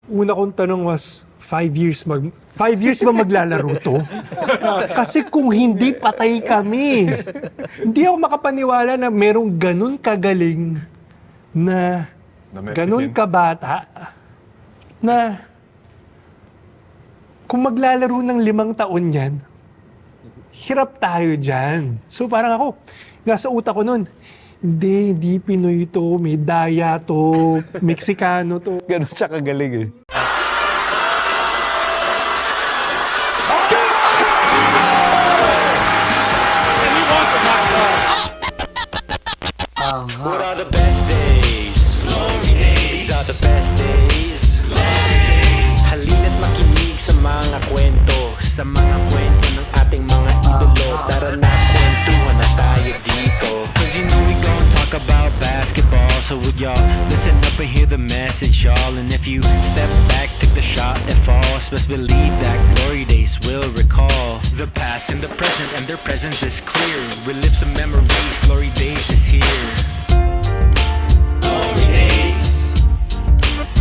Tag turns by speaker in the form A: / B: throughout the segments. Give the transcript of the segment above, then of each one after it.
A: una kong tanong was, 5 years ba maglalaro to? Kasi kung hindi, patay kami. Hindi ako makapaniwala na merong ganun kagaling na ganun kabata na kung maglalaro ng 5 taon yan, hirap tayo dyan. So parang ako, nasa utak ko nun, hindi Pinoy to, may Daya to, Meksikano to.
B: Ganun siya kagaling eh.
C: What are the best days? Glory days. These are the best days. Glory days. Halina't makinig sa mga kwento, sa mga kwento ng ating mga idolo. Tara na, kwentuhan na tayo dito. Cause you know we gon' talk about basketball. So would y'all listen up and hear the message, y'all? And if you step back, take the shot that falls, best believe that glory days will recall the past and the present, and their presence is clear. Relive some memories, glory days is here. Glory days.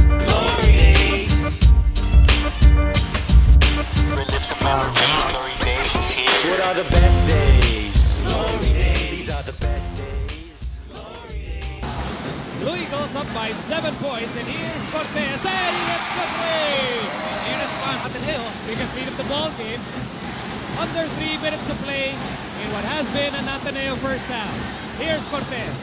C: Glory days. Relive some memories, glory days is here. What are the best days? Glory days. These are the best days. Glory days.
D: Louis goes up by 7 points, and here's Cortez, and he hits the three! In response, Hill, biggest lead of the ball game. Under 3 minutes to play in what has been an Ateneo first half. Here's Cortez.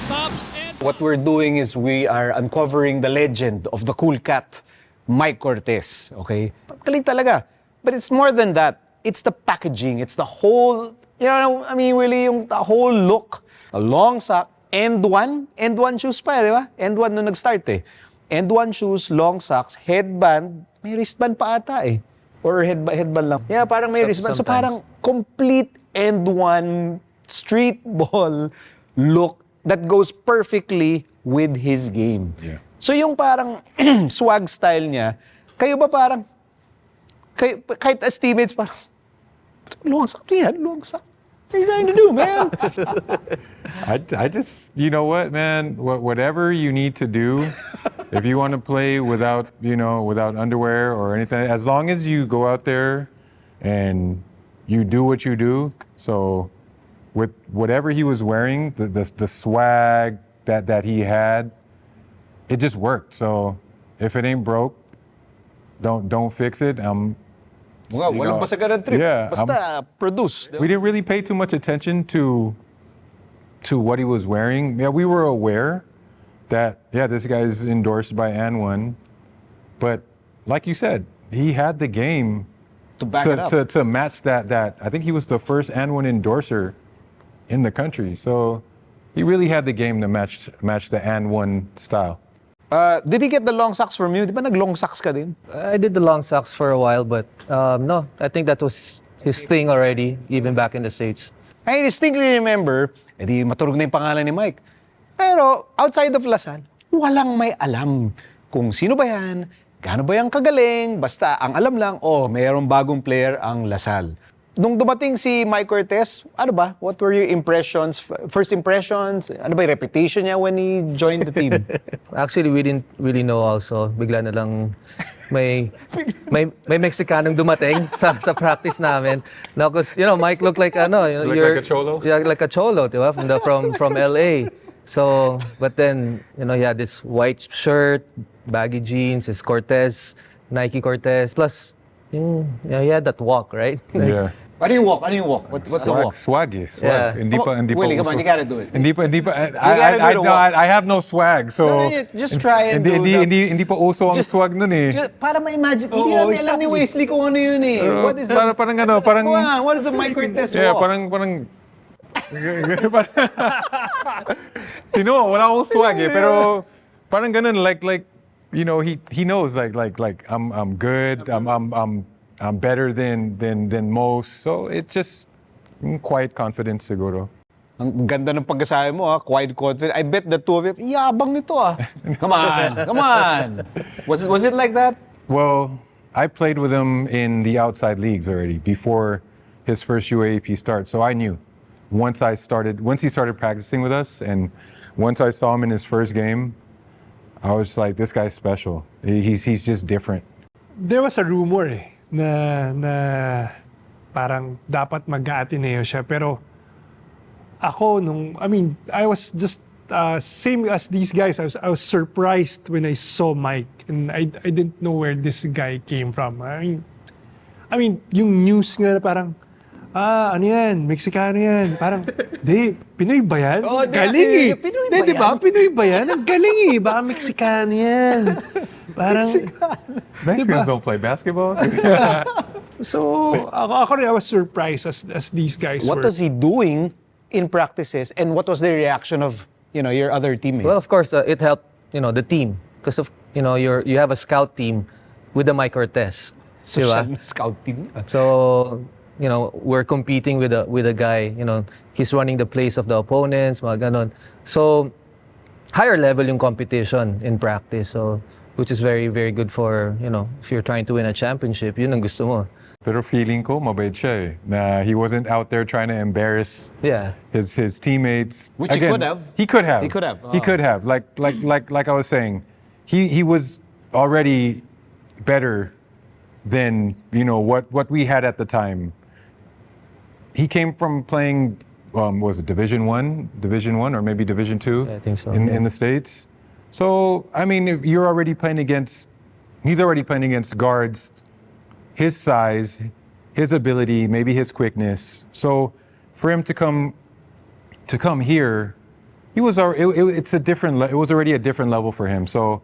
D: Stops and...
B: What we're doing is we are uncovering the legend of the cool cat, Mike Cortez. Okay? Galing talaga. But it's more than that. It's the packaging. It's the whole, Willie, the whole look. A long sock, end one shoes pa, di ba? End one nung nag-start eh. End one shoes, long socks, headband, may wristband pa ata eh. Or headband lang. Yeah, parang may wristband. So parang complete end one street ball look that goes perfectly with his game. Yeah. So yung parang swag style niya, kayo ba parang, kahit as teammates, parang, long sock yan, long sock. What are you trying to do, man?
E: I just, you know what, man? Whatever you need to do, if you want to play without, without underwear or anything, as long as you go out there and you do what you do. So, with whatever he was wearing, the swag that he had, it just worked. So, if it ain't broke, don't fix it.
B: Walang basagaran trip.
E: Yeah,
B: Basta produce.
E: We didn't really pay too much attention to what he was wearing. Yeah, we were aware that, this guy's endorsed by N1. But like you said, he had the game
B: to back it up.
E: To match that. I think he was the first N1 endorser in the country. So he really had the game to match the N1 style.
B: Did he get the long socks from you? Di ba nag-long socks ka din?
F: I did the long socks for a while, but no, I think that was his thing already, even back in the States.
B: I distinctly remember, edi maturog na yung pangalan ni Mike. Pero outside of Lasal, walang may alam kung sino ba yan, gaano ba yung kagaling, basta ang alam lang, mayroong bagong player ang Lasal. Nung dumating si Mike Cortez, ano ba? What were your impressions, first impressions? Ano ba yung reputation niya when he joined the team?
F: Actually, we didn't really know also. Bigla na lang may Mexicanong dumating sa practice namin. No, because Mike looked like
E: like a cholo?
F: Yeah, like a cholo, di ba? From LA. So, but then, he had this white shirt, baggy jeans, his Cortez, Nike Cortez, plus he had that walk, right?
E: Yeah.
B: Ano yung walk? What's the walk?
E: Swag.
F: Yeah.
E: Hindi pa
B: Willie, come on, you gotta do it.
E: Hindi pa.
B: gotta do the walk.
E: I have no swag, so.
B: No, just try and do
E: Hindi pa uso ang swag nun eh.
B: Para ma-imagine, hindi natin alam ni Wesley kung ano yun eh. What is that?
E: Parang.
B: What is the Mike Cortez walk?
E: Yeah, parang. Wala akong swag eh, pero parang ganun, like, he knows, like, I'm good, I'm better than most. So it's just quiet confidence siguro.
B: Ang ganda ng pagkasabi mo, quiet confident. I bet the two of you, yabang nito Come on. Was it like that?
E: Well, I played with him in the outside leagues already before his first UAAP start. So I knew once he started practicing with us, and once I saw him in his first game, I was like, this guy's special. He's just different.
A: There was a rumor na parang dapat mag-Ateneo siya. Pero ako I was just same as these guys. I was surprised when I saw Mike, and I didn't know where this guy came from. I mean, yung news nga na parang, ano yan, Mexicano yan. Parang, di, Pinoy ba yan?
B: Oh,
A: galing eh.
B: Pinoy ba
A: Di ba?
B: yan?
A: Pinoy ba yan? Ang galing eh. Baka Mexicano yan. Parang,
E: Mexicans don't play basketball.
A: so, ako rin, I was surprised as these guys
B: What
A: were.
B: was he doing in practices, and what was the reaction of your other teammates?
F: Well, of course, it helped, the team. Because of, you have a scout team with the Mike Cortez.
B: so
F: Diba?
B: siya scout team.
F: So, we're competing with a guy, he's running the plays of the opponents, mga ganon. So, higher level yung competition in practice. So, which is very, very good for, if you're trying to win a championship, yun ang gusto mo.
E: Pero feeling ko mabait siya eh. Na he wasn't out there trying to embarrass
F: Yeah.
E: his teammates.
B: Which he could have.
E: He could have.
B: He could have.
E: He could have. Like I was saying, he was already better than what we had at the time. He came from playing was it Division One or maybe Division Two
F: Yeah, I think so.
E: in the States. So I mean, if you're already playing against, he's already playing against guards his size, his ability, maybe his quickness. So for him to come here, he was it was already a different level for him. So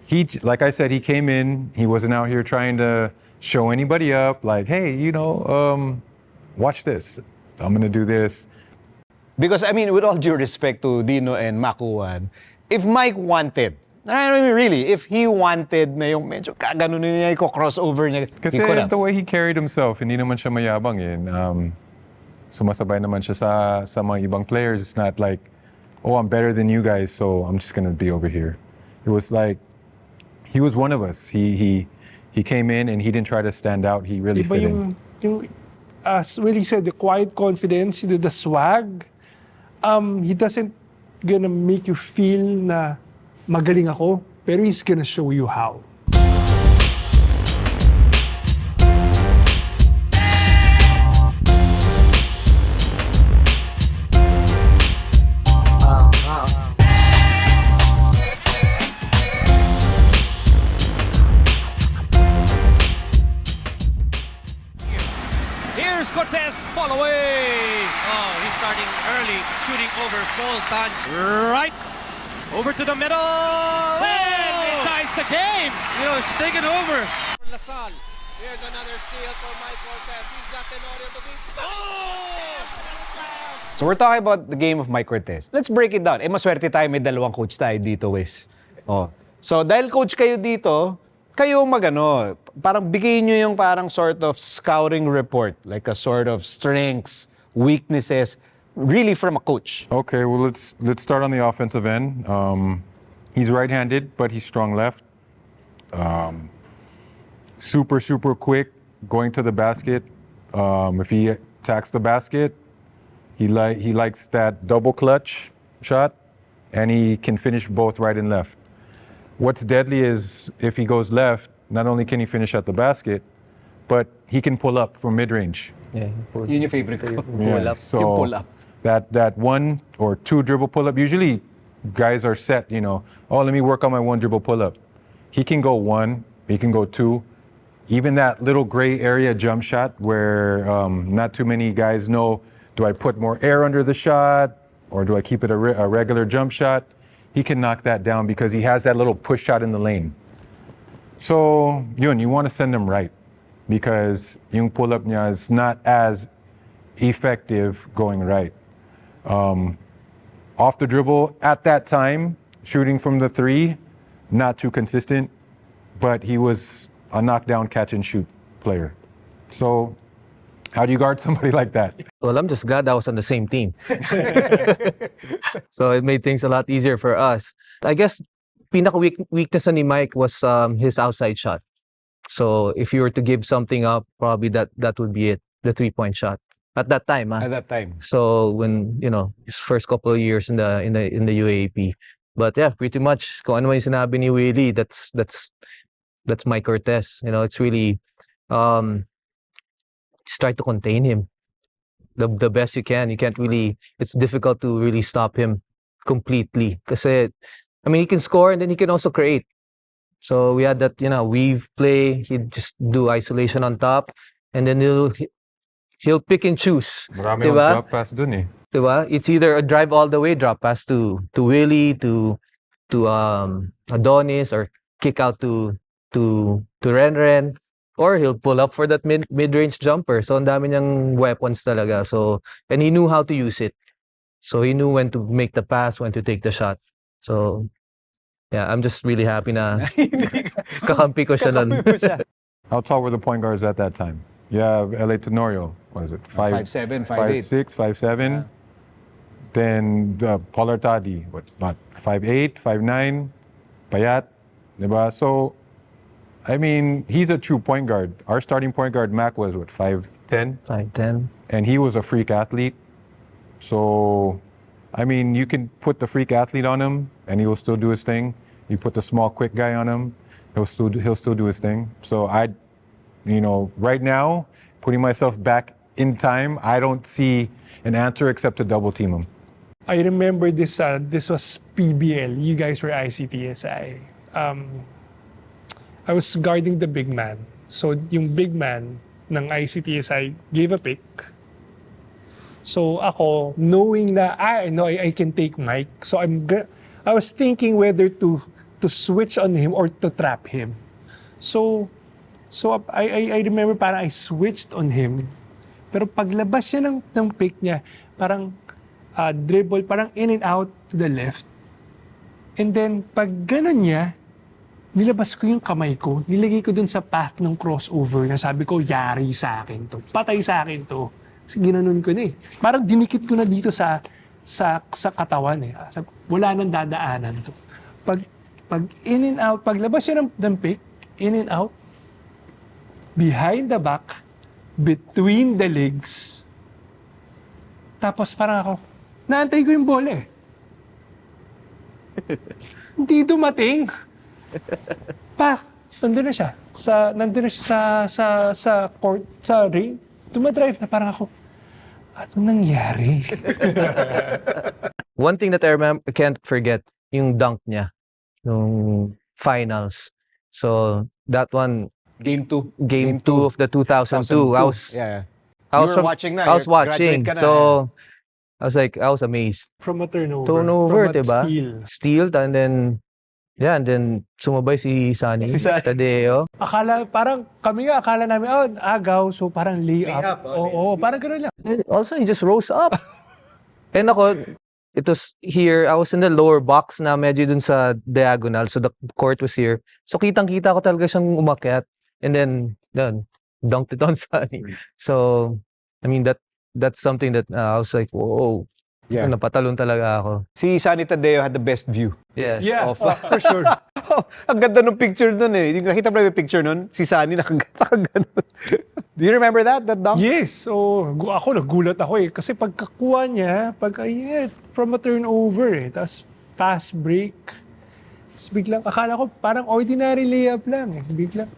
E: he, like I said, he came in, he wasn't out here trying to show anybody up, like, hey, watch this. I'm gonna do this.
B: Because, I mean, with all due respect to Dino and Makuan, if Mike wanted, I mean, really, if he wanted na yung medyo kagano niya yung crossover niya,
E: Kasi
B: he could have.
E: the way he carried himself, hindi naman siya mayabang eh. Sumasabay naman siya sa mga ibang players. It's not like, oh, I'm better than you guys, so I'm just gonna be over here. It was like, he was one of us. He came in and he didn't try to stand out. He really
A: Iba
E: fit in.
A: yung, as Willie said, the quiet confidence, the swag. He doesn't gonna make you feel na magaling ako, pero he's gonna show you how.
D: Here's Cortez, fall away. Oh, he's starting early, shooting over Paul Tanch. Right, over to the middle. And it ties the game. It's taken over. Lasal. Here's another steal for Mike Cortez. He's got Tenorio to beat.
B: So we're talking about the game of Mike Cortez. Let's break it down. Maswerte tayo, may dalawang coach tayo dito, Wes. Oh. So dahil coach kayo dito, kayo parang bigay nyo yung parang sort of scouting report, like a sort of strengths, weaknesses, really from a coach.
E: Okay, well let's start on the offensive end. He's right-handed, but he's strong left. Super quick going to the basket. If he attacks the basket, he likes that double clutch shot, and he can finish both right and left. What's deadly is if he goes left, not only can he finish at the basket, but he can pull up from mid-range.
F: Yeah.
B: Yun yung favorite ko.
E: Yeah,
B: So, yung pull up.
E: That one or two dribble pull up. Usually, guys are set. Oh, let me work on my one dribble pull up. He can go one. He can go two. Even that little gray area jump shot where not too many guys know. Do I put more air under the shot or do I keep it a regular jump shot? He can knock that down because he has that little push shot in the lane. So, you want to send him right because yung pull-up niya is not as effective going right. Off the dribble, at that time, shooting from the three, not too consistent, but he was a knockdown catch and shoot player. So, how do you guard somebody like that?
F: Well, I'm just glad I was on the same team. So it made things a lot easier for us. I guess weakness ni Mike was his outside shot. So if you were to give something up, probably that would be it, the 3-point shot. At that time,
B: At that time.
F: So when his first couple of years in the UAAP, But yeah, pretty much kung ano man yung sinabi ni Willy, that's Mike Cortez. You know, it's really just try to contain him the best you can. You can't really, it's difficult to really stop him completely. Kasi, I mean, he can score and then he can also create. So we had that, you know, weave play. He'd just do isolation on top, and then he'll pick and choose.
E: Marami yung
F: Diba?
E: drop pass dun eh.
F: Diba? It's either a drive all the way, drop pass to Willy, to Adonis, or kick out to Renren, or he'll pull up for that mid-range jumper. So ang dami niyang weapons talaga. So, and he knew how to use it. So he knew when to make the pass, when to take the shot. So yeah, I'm just really happy na kakampi ko siya nun.
E: How tall were the point guards at that time? Yeah, LA Tenorio, what is it?
B: 5'7", 5'8".
E: 5'6", 5'7". Then Paul Artadi, what, 5'8", 5'9", Payat, diba? So, I mean, he's a true point guard. Our starting point guard, Mac, was what, 5'10"?
F: 5'10".
E: And he was a freak athlete. So, I mean, you can put the freak athlete on him, and he will still do his thing. You put the small, quick guy on him, he'll still do his thing. So you know, right now, putting myself back in time, I don't see an answer except to double team him.
A: I remember this. This was PBL. You guys were ICTSI. I was guarding the big man. So yung big man ng ICTSI gave a pick. So ako, knowing na I know I can take Mike, so I was thinking whether to switch on him or to trap him. So I remember parang I switched on him. Pero paglabas siya ng pick niya, parang dribble, parang in and out to the left. And then pag ganun niya, nilabas ko yung kamay ko, nilagay ko dun sa path ng crossover na sabi ko, yari sa akin to. Patay sa akin to. Kasi ginanon ko na eh. Parang dinikit ko na dito sa katawan eh. Wala nang dadaanan to. Pag in and out, paglabas siya ng pick, in and out, behind the back, between the legs. Tapos parang ako, naantay ko yung bola eh. Hindi dumating. Nandun na siya. Nandun na siya sa court, sa ring. Dumadrive na parang ako, ano nangyari?
F: One thing that I can't forget, yung dunk niya, yung finals. So that one,
B: Game 2.
F: Game 2 of the 2002. I was
B: watching na.
F: I was
B: You're
F: watching.
B: graduate ka na.
F: So I was amazed.
A: From a turnover.
F: Turnover,
A: from a
F: diba? Steal, and then sumabay si Sunny Tadeo.
A: Akala namin, agaw, so parang layup. Oo, parang gano'n lang.
F: And also, he just rose up. And ako, it was here, I was in the lower box na medyo dun sa diagonal, so the court was here. So kitang-kita ko talaga siyang umakyat. And then, dunked it on Sunny. So, I mean, that's something that I was like, whoa.
B: Yeah.
F: Napatalon talaga ako.
B: Si Sunny Tadeo had the best view.
F: Yes.
A: Yeah, for sure.
B: Ang ganda ng picture nun eh. Nakita mo na yung picture nun? Si Sunny nakaganon. Do you remember that dunk?
A: Yes. So, ako nagulat ako eh. Kasi pagkakuha niya, from a turnover eh. Tapos fast break. Tapos biglang, akala ko parang ordinary layup lang eh. Biglang,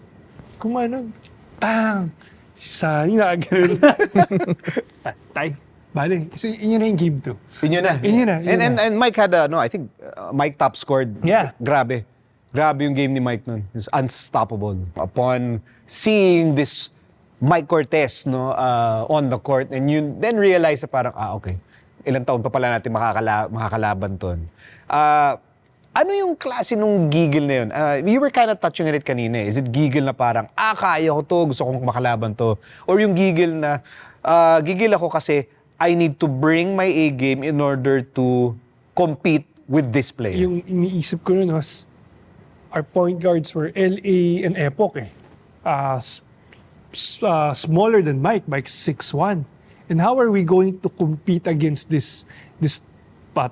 A: bang! Si Sunny nakaganon. Patay. Bale, so yun na yung game 2.
B: Yun na. And Mike had I think Mike top scored.
A: Yeah.
B: Grabe yung game ni Mike nun. It was unstoppable. Upon seeing this Mike Cortez on the court, and you then realize na parang, okay, ilang taon pa pala natin makakalaban ton. Ano yung klase nung gigil na yun? You were kind of touching on it kanina. Is it gigil na parang, kaya ko to, gusto kong makalaban to? Or yung gigil na, gigil ako kasi I need to bring my A game in order to compete with this player?
A: Yung iniisip ko nun was, our point guards were LA and Epoch eh. Smaller than Mike. Mike's 6'1". And how are we going to compete against this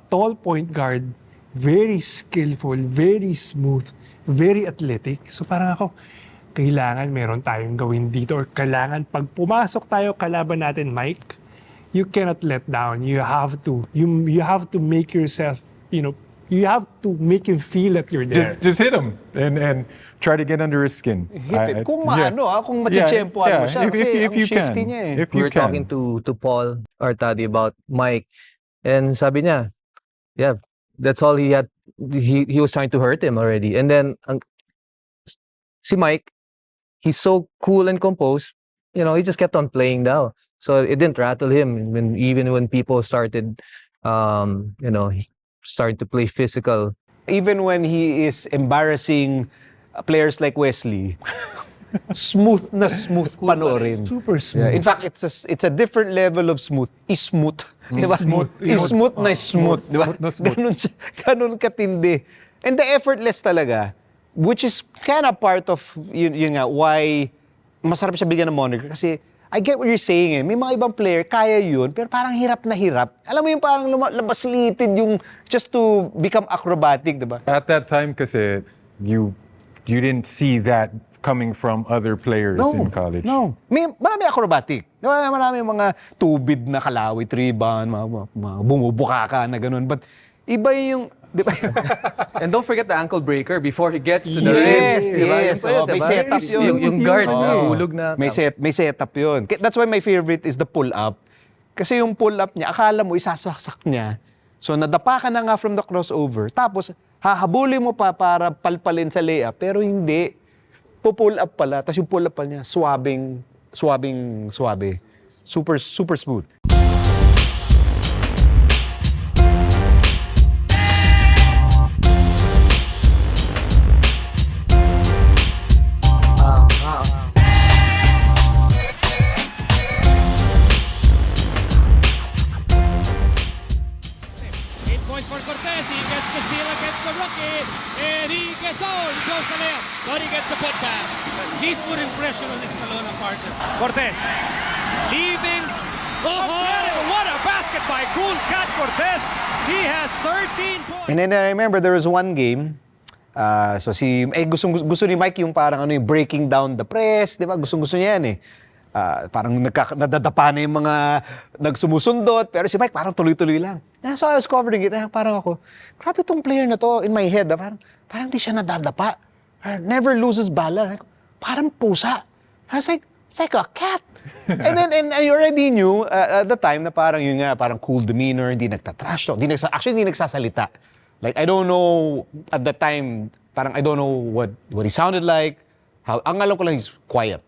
A: tall point guard, very skillful, very smooth, very athletic? So parang ako, kailangan meron tayong gawin dito, or kailangan pag pumasok tayo kalaban natin, Mike, you cannot let down. You have to make yourself, you You have to make him feel that you're there.
E: Just hit him and try to get under his skin.
B: Hit it. Kung maano, kung machichampuan mo siya. Kasi
E: if you
B: ang shifty
E: can.
B: niya eh.
E: If
F: We
E: you
F: were talking
E: can.
F: to Paul Artadi about Mike, and sabi niya, yeah, that's all he had. He was trying to hurt him already. And then si Mike, he's so cool and composed. You know, he just kept on playing down. So it didn't rattle him even when people started, you know, starting to play physical.
B: Even when he is embarrassing players like Wesley, smooth na smooth panoorin.
A: Super
B: Yeah.
A: smooth.
B: In fact, it's a different level of smooth. Smooth. Diba?
A: Smooth.
B: Smooth na smooth. Diba?
E: Smooth na smooth.
B: Ganun siya, ganun katindi. And the effortless talaga, which is kind of part of, yun nga, why masarap siya bigyan ng moniker. Kasi, I get what you're saying eh. May mga ibang player, kaya yun, pero parang hirap na hirap. Alam mo yung parang labas-litid yung just to become acrobatic, diba?
E: At that time, kasi you didn't see that coming from other players in college.
B: No. Marami acrobatic. Diba? Marami mga tubid na kalawit, rebound, mga bumubuka ka na ganun. But iba yung, di ba?
F: And don't forget the ankle breaker before he gets to the
B: Yes,
F: rim. Diba?
B: yes.
F: Yun pa yun,
B: Oh, may
F: diba?
B: setup yun.
F: Yung guard,
B: Oo.
F: nahulog na.
B: May setup yun. That's why my favorite is the pull-up. Kasi yung pull-up niya, akala mo isasaksak niya. So nadapa ka na nga from the crossover. Tapos hahabulin mo pa para palpalin sa layup. Pero hindi. Pull up pala. Tapos yung pull up pa niya, suabe. Super smooth.
D: Points for Cortez. He gets the steal against the rookie. And he gets he goes the layup. But he gets the putback.
G: He's putting pressure on Escalona partner.
D: Cortez leaving. Incredible. What a basket by Cool Cat Cortez. He has 13 points.
B: And then I remember there was one game. Gusto ni Mike yung parang yung breaking down the press, di ba? Gusto niya yan eh. Parang nadadapa na yung mga nagsumusundot, pero si Mike parang tuloy-tuloy lang. And so I was covering it, parang ako, grabe tong player na to in my head, parang di siya nadadapa. Never loses bala. Parang pusa. I was like, it's like a cat. And I already knew at the time na parang yun nga, parang cool demeanor, hindi nagtatrash talk, hindi nagsasalita. Like, I don't know, at the time, parang I don't know what he sounded like. Ang alam ko lang is quiet.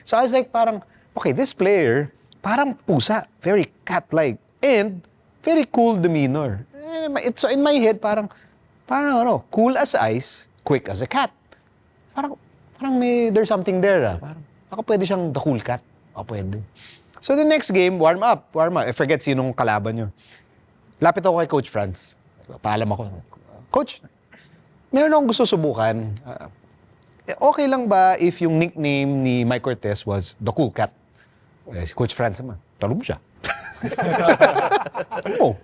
B: So I was like, parang, okay, this player, parang pusa, very cat-like, and very cool demeanor. So in my head, parang cool as ice, quick as a cat. Parang there's something there. Parang, ako pwede siyang the cool cat. Ako pwede. So the next game, warm up. I forget sinong kalaban nyo. Lapit ako kay Coach Franz. Paalam ako. Coach, meron akong gusto subukan. Okay lang ba if yung nickname ni Mike Cortez was the Cool Cat? Si Coach Franz naman, talo mo siya. Oh.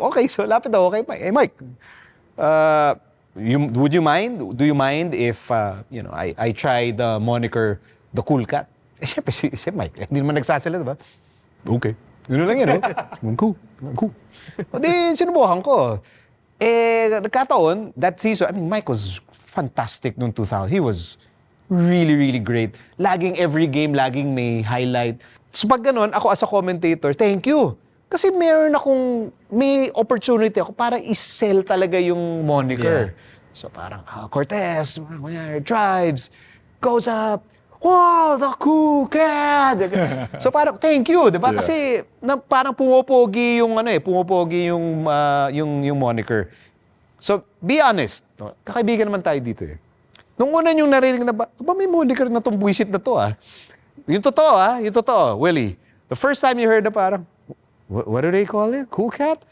B: Okay, so lapit ako kay Mike. Hey Mike, would you mind? Do you mind if I try the moniker the Cool Cat? Siyempre si Mike, hindi naman nagsasalita, ba? Okay. Yun lang yun, Cool. O di, sinubukan ko. Nagkataon, that season, Mike was fantastic noong 2000. He was really, really great. Every game, laging may highlight. So pag ganun, ako as a commentator, thank you. Kasi may opportunity ako para i-sell talaga yung moniker. Yeah. So parang, Cortez, drives, goes up, wow, the Cool Cat! So parang, thank you, di ba? Yeah. Kasi parang pumopogi yung yung moniker. So, be honest. Kakaibigan naman tayo dito eh. Nung una yung narinig na ba may moniker na tong buwisit na to Yung totoo, Willy. The first time you heard na parang, what do they call it? Cool Cat?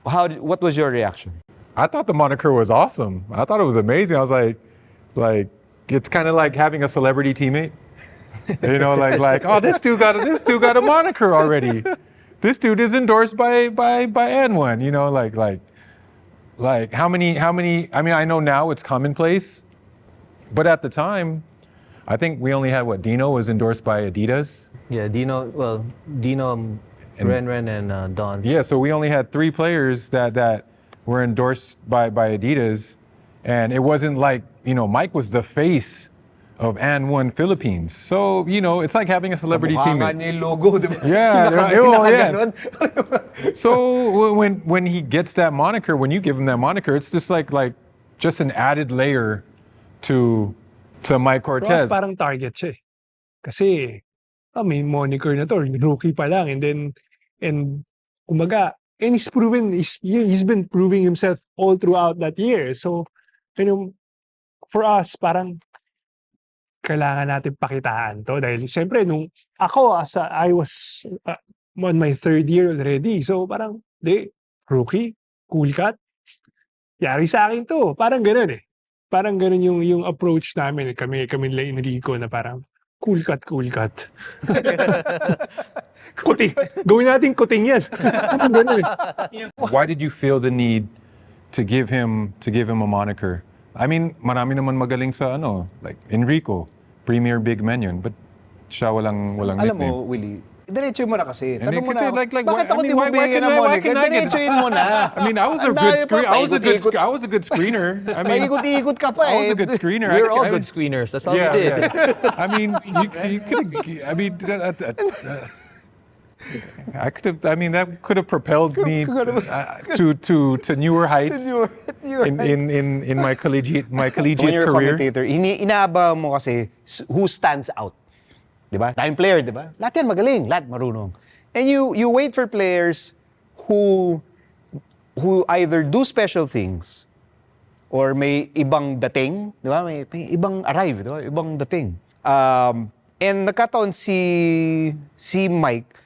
B: What was your reaction?
E: I thought the moniker was awesome. I thought it was amazing. I was like, it's kind of like having a celebrity teammate. You know, like, oh, this dude got a moniker already. This dude is endorsed by N1. You know, like how many? I mean, I know now it's commonplace, but at the time, I think we only had Dino was endorsed by Adidas.
F: Yeah, Dino, Ren, and Don.
E: Yeah, so we only had 3 players that were endorsed by Adidas, and it wasn't like, Mike was the face of And One Philippines. So, it's like having a celebrity
B: Mukha nga
E: teammate.
B: niya yung logo, di ba?
E: Yeah,
B: Pinakaganon.
E: So when he gets that moniker, when you give him that moniker, it's just like just an added layer to Mike
A: Ross,
E: Cortez.
A: parang target siya eh. Kasi, may moniker na to, rookie pa lang, and kumbaga, and he's been proving himself all throughout that year. So, for us, parang, kailangan natin pakitaan to dahil siyempre nung ako I was on my 3rd year already, so parang rookie, cool cut, yari sa akin to, parang gano'n eh. Parang gano'n yung approach namin, kami nila Enrico na parang cool cut. Kuting, gawin natin kuting yan. Parang gano'n eh.
E: Why did you feel the need to give him a moniker? I mean, marami naman magaling sa like Enrico, premier big man yun, but siya walang
B: Alam
E: nickname.
B: mo, Willie, diretso mo na kasi.
E: Hindi,
B: Tanong mo
E: kasi
B: na,
E: like,
B: bakit ako
E: I mean,
B: di mo
E: why
B: bigyan ng
E: can
B: moniker?
E: I get-
B: Diretsoin mo na.
E: I mean, I was a
B: Ang
E: good
B: dami pa,
E: screener.
B: paikot-ikot.
E: I was a good screener. I mean,
B: Paikot-ikot ka pa
E: I was
B: eh.
E: a good screener.
F: We're all
E: I
F: good screeners. That's all
E: Yeah,
F: we did.
E: yeah. I mean, you could. I mean, that could have propelled me to newer heights in my collegiate
B: When you're a
E: career.
B: commentator, inaaba mo kasi who stands out. Di ba? Time player, di ba? Lahat yan magaling, lahat marunong. And you wait for players who either do special things or may ibang dating, di ba? May ibang arrive, di ba? Ibang dating. And nagkataon si Mike,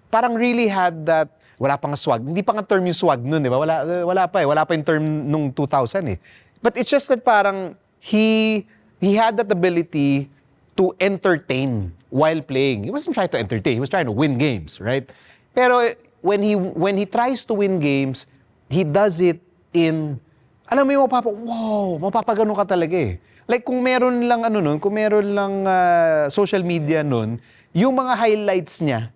B: parang really had that, wala pang swag. Hindi pa nga term yung swag nun, di ba? Wala pa eh. Wala pa yung term nung 2000 eh. But it's just that parang he had that ability to entertain while playing. He wasn't trying to entertain. He was trying to win games, right? Pero when he tries to win games, he does it in, alam mo yung mapapagano ka talaga eh. Like kung meron lang social media nun, yung mga highlights niya,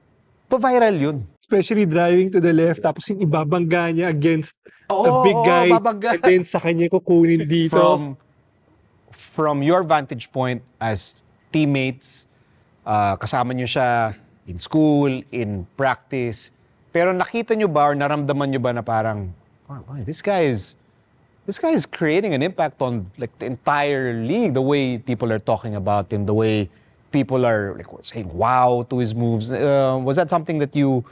B: pa-viral yun.
A: Especially driving to the left, tapos yung ibabangga niya against the big guy,
B: babangga.
A: and then sa kanya kukunin dito.
B: From your vantage point as teammates, kasama niyo siya in school, in practice, pero nakita niyo ba or naramdaman niyo ba na parang, this guy is creating an impact on like the entire league, the way people are talking about him, the way people are like saying wow to his moves. Was that something that you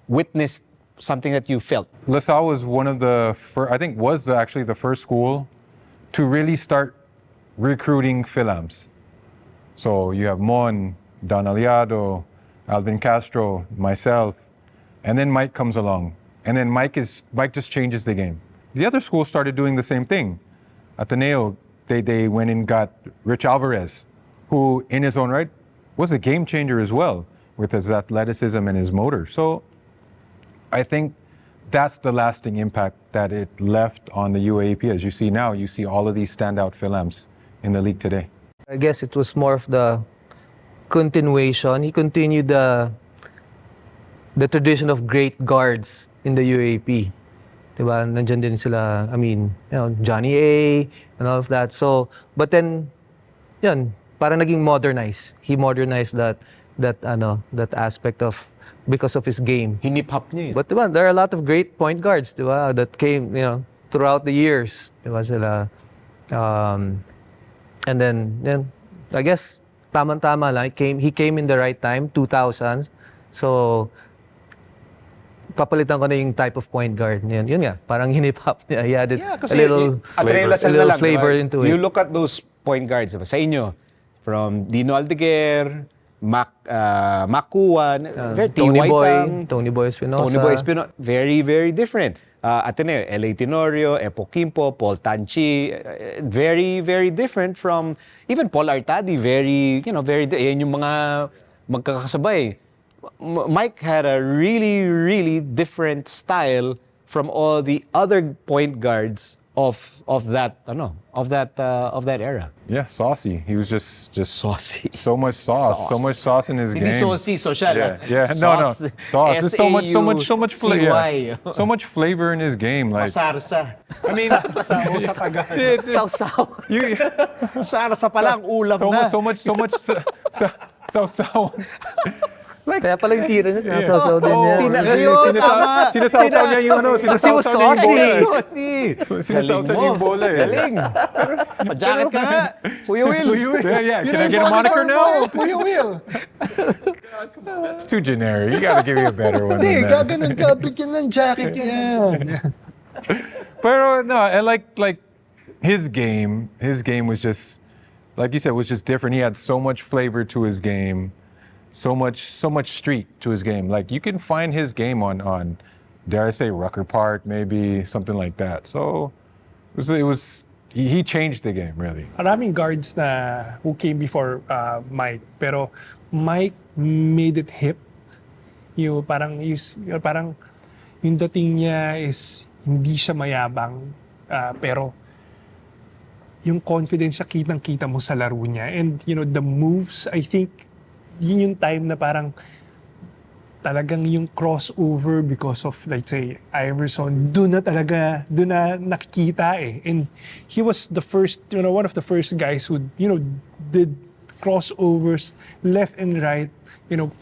B: witnessed, something that you felt?
E: LaSalle was one of the first, I think actually the first school to really start recruiting Philams. So you have Mon, Don Aliado, Alvin Castro, myself, and then Mike comes along. And then Mike just changes the game. The other schools started doing the same thing. Ateneo, they went and got Rich Alvarez, who in his own right was a game changer as well with his athleticism and his motor. So I think that's the lasting impact that it left on the UAAP. As you see now, you see all of these standout Philams in the league today.
F: I guess it was more of the continuation. He continued the tradition of great guards in the UAAP. Diba? Nandiyan din sila, Johnny A and all of that. So, but then, yun, parang naging modernized. He modernized that aspect of, because of his game.
B: Hinip-hop niya eh.
F: But diba, there are a lot of great point guards, diba, that came, throughout the years. Diba sila, and then I guess tama-tama lang. He came in the right time, 2000s. So papalitan ko na yung type of point guard. Yun nga, parang hinip-hop niya. He added a little flavor into it.
B: You look at those point guards sa inyo, from Dino Aldeguer, Makuan,
F: Tony Boy Espinosa.
B: Tony Boy Espinosa, very, very different. Ateneo, L.A. Tenorio, Epo Quimpo, Paul Tanchi, very, very different from even Paul Artadi, very, yan yung mga magkakasabay. Mike had a really, really different style from all the other point guards of that era.
E: Yeah, saucy. He was just
B: Saucy.
E: so much sauce, so much sauce in his
B: Hindi
E: game.
B: saucy, social.
E: Yeah, no, sauce. There's so much
B: S-A-U-C-Y.
E: so much flavor in his game. Like,
B: Sarsa.
E: I mean,
A: Sa Tagalog.
F: Sausaw.
E: you,
B: Sarsa pa lang, ulam na.
E: so much sausaw.
F: Kaya pala yung tira niya, sinasawsaw din niya.
B: Yun, tama.
E: Sinasawsaw niya yung sinasawsaw niya yung bola.
B: Saucy.
E: Sinasawsaw niya yung bola eh.
B: Galing. Pa-jacket ka nga. Kuya Will.
E: Yeah. Can I get a moniker now?
A: Kuya Will.
E: That's too generic. You gotta give me a better one
A: Hindi,
E: than that.
A: gaganon ka, bigyan ng jacket yan.
E: Pero no, and like his game was just, like you said, was just different. He had so much flavor to his game, so much street to his game. Like you can find his game on dare I say Rucker Park, maybe something like that. So he changed the game really.
A: Maraming guards na who came before Mike, pero Mike made it hip. Yung parang yung dating niya is hindi siya mayabang, pero yung confidence siya kitang-kita mo sa laro niya. And the moves, I think yun yung time na parang talagang yung crossover because of, let's say, Iverson, doon na nakikita eh. And he was the first, one of the first guys who, did crossovers left and right,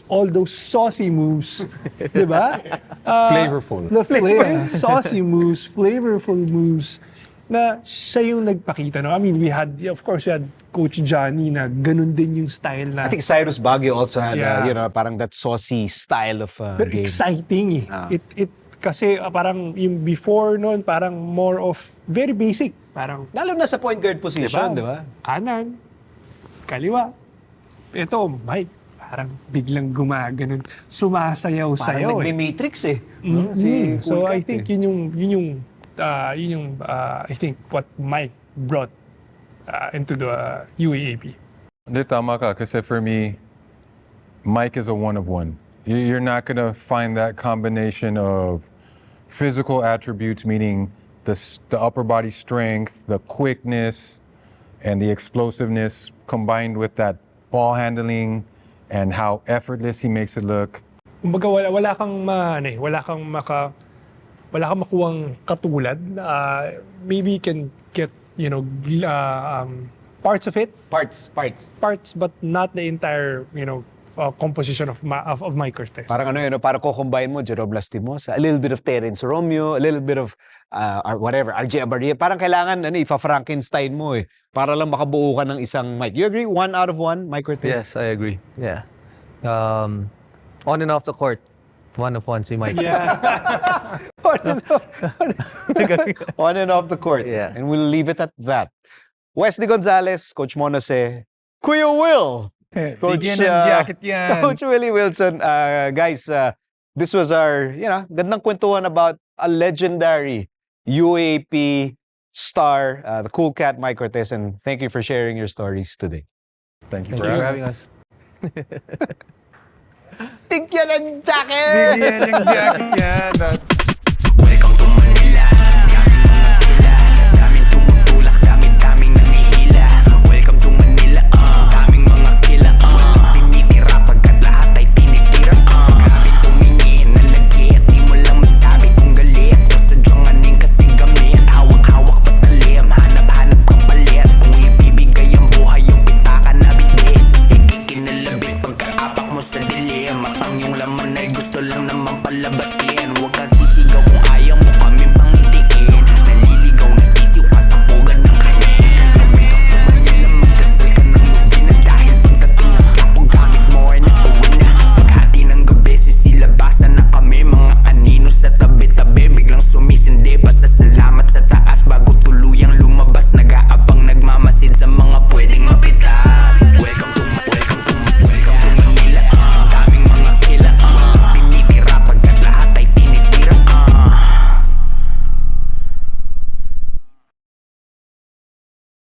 A: all those saucy moves, di ba?
E: Flavorful.
A: Saucy moves, flavorful moves, na siya yung nagpakita. No? I mean, we had Coach Johnny na ganun din yung style na.
B: I think Cyrus Baguio also had,
A: Yeah.
B: parang that saucy style of
A: Pero
B: game.
A: exciting eh. Kasi parang yung before noon, parang more of very basic. Parang,
B: Lalo na sa point guard position, di ba?
A: Kanan, kaliwa. Ito, Mike, parang biglang gumaganon. Sumasayaw-sayaw
B: Parang
A: eh.
B: nagme-matrix eh.
A: So
B: Cool
A: I
B: Cat
A: think
B: eh.
A: yun yung I think what Mike brought into the UAAP.
E: Hindi, tama ka. Kasi for me, Mike is a one of one. You're not gonna find that combination of physical attributes, meaning the upper body strength, the quickness, and the explosiveness combined with that ball handling and how effortless he makes it look.
A: Kumbaga wala kang makuwang katulad. Maybe you can get parts of it,
B: Parts.
A: but not the entire composition of Mike Cortez.
B: Parang para ko-combine mo, Jerome Lastimosa, a little bit of Terence Romeo, a little bit of RJ Abaria. Parang kailangan, ipa-Frankenstein mo eh. Para lang makabuo ka ng isang Mike. You agree? 1 out of 1, Mike Cortez?
F: Yes, I agree. Yeah. On and off the court, 1 of 1 si Mike.
A: Yeah.
B: On and off the court.
F: Yeah.
B: And we'll leave it at that. Wesley Gonzales, Coach Mon Jose, Kuya Will, Coach,
E: Bigyan ng jacket yan.
B: Coach Willy Wilson. Guys, this was our, gandang kwentuhan about a legendary UAP star, the cool cat Mike Cortez, and thank you for sharing your stories today.
E: Thank you
F: Thank
E: for
F: you for
E: having
F: having
E: us.
F: us.
B: Bigyan ng jacket!
E: Bigyan ng jacket yan.